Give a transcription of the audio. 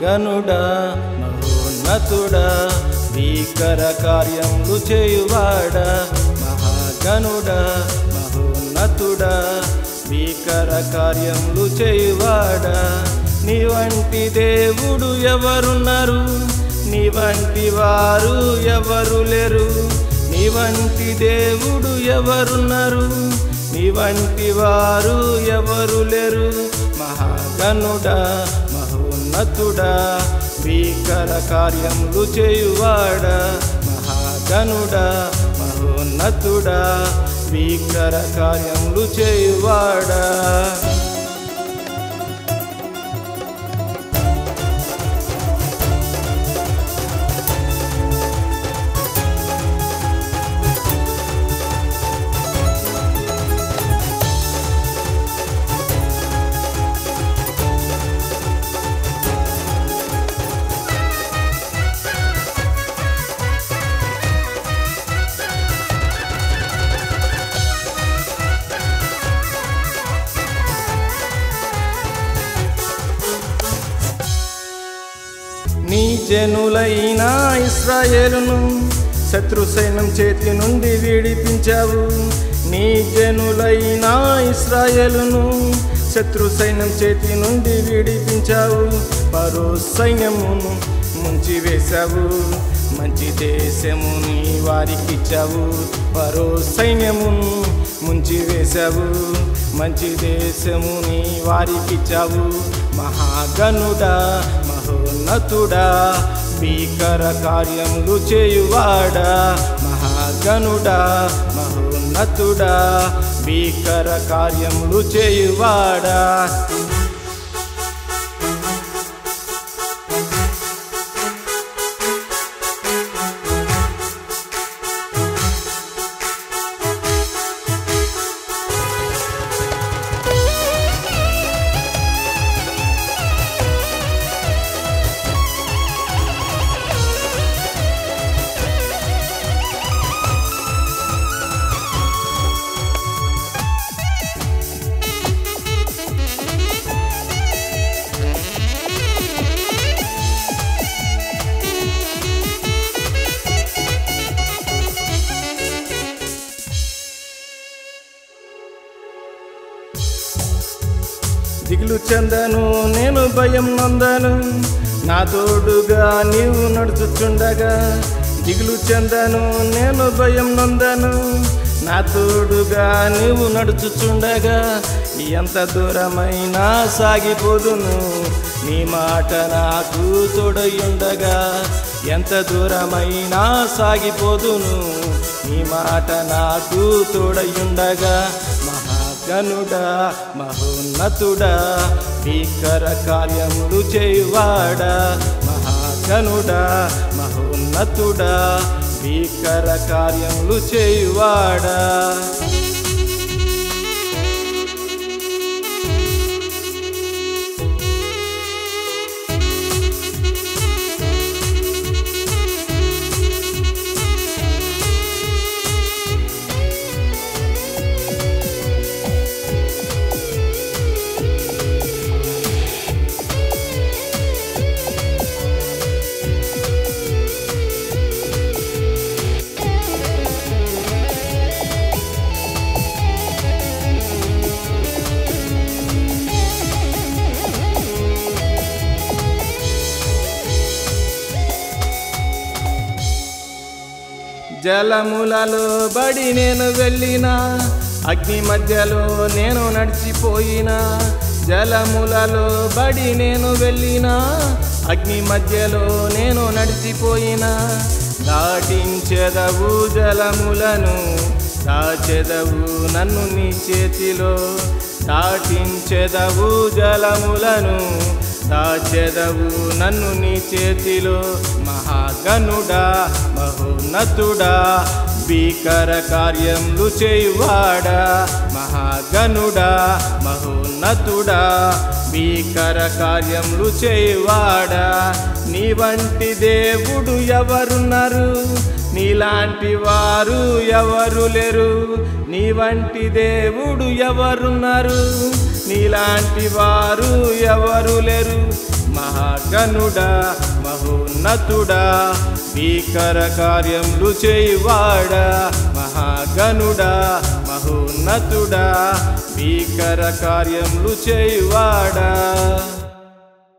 మహాగణుడా మహోన్నతుడా భీకర కార్యములు చేయువాడా మహాగణుడా మహోన్నతుడా భీకర కార్యములు చేయువాడా నీ వంటి దేవుడు ఎవరున్నారు నీ వంటి వారు ఎవరు లేరు నీ వంటి దేవుడు ఎవరున్నారు నీ వంటి వారు ఎవరు లేరు మహాగణుడా మహోన్నతుడా భీకర కార్యములు చేయువాడా మహాగణుడా మహోన్నతుడా భీకర కార్యములు చేయువాడా నీ జనులైన ఇశ్రాయేలును శత్రు సైన్యం చేతి నుండి విడిపించావు నీ జనులైన ఇశ్రాయేలును శత్రు సైన్యం చేతి నుండి విడిపించావు పరో సైన్యమును ముంచివేశావు మంచి దేశముని వారికిచ్చావు పరో సైన్యమును ముంచివేశావు మంచి దేశముని వారికిచ్చావు మహాగణుడా మహోన్నతుడా భీకర కార్యములు చేయువాడా మహాగణుడా మహోన్నతుడా భీకర కార్యములు చేయువాడా దిగులు చెందను నేను భయం నొందను నా తోడుగా నీవు నడుచుచుండగా దిగులు చెందను నేను భయం నొందను నా తోడుగా నీవు నడుచుచుండగా ఎంత దూరమైనా సాగిపోదును నీ మాట నాకు తోడయుండగా ఎంత దూరమైనా సాగిపోదును నీ మాట నాకు తోడయుండగా మహాగణుడా మహోన్నతుడా భీకర కార్యములు చేయువాడా మహాగణుడా మహోన్నతుడా భీకర కార్యములు చేయువాడా జలములలో బడి నేను వెళ్ళినా అగ్ని మధ్యలో నేను నడిచిపోయినా జలములలో బడి నేను వెళ్ళినా అగ్ని మధ్యలో నేను నడిచిపోయినా దాటించెదవు జలములను దాచెదవు నన్ను నీ చేతిలో దాటించెదవు జలములను దాచెదవు నన్ను నీ చేతిలో మహాగణుడా మహోన్నతుడా భీకర కార్యములు చేయువాడా మహాగణుడా మహోన్నతుడా భీకర కార్యములు చేయువాడా నీ వంటి దేవుడు ఎవరున్నారు నీలాంటి వారు ఎవరు లేరు నీ వంటి దేవుడు ఎవరున్నారు నీలాంటి వారు ఎవరు లేరు మహా మహాగణుడా మహోన్నతుడా భీకర కార్యములు చేయువాడా మహాగణుడా మహోన్నతుడా భీకర కార్యములు చేయువాడా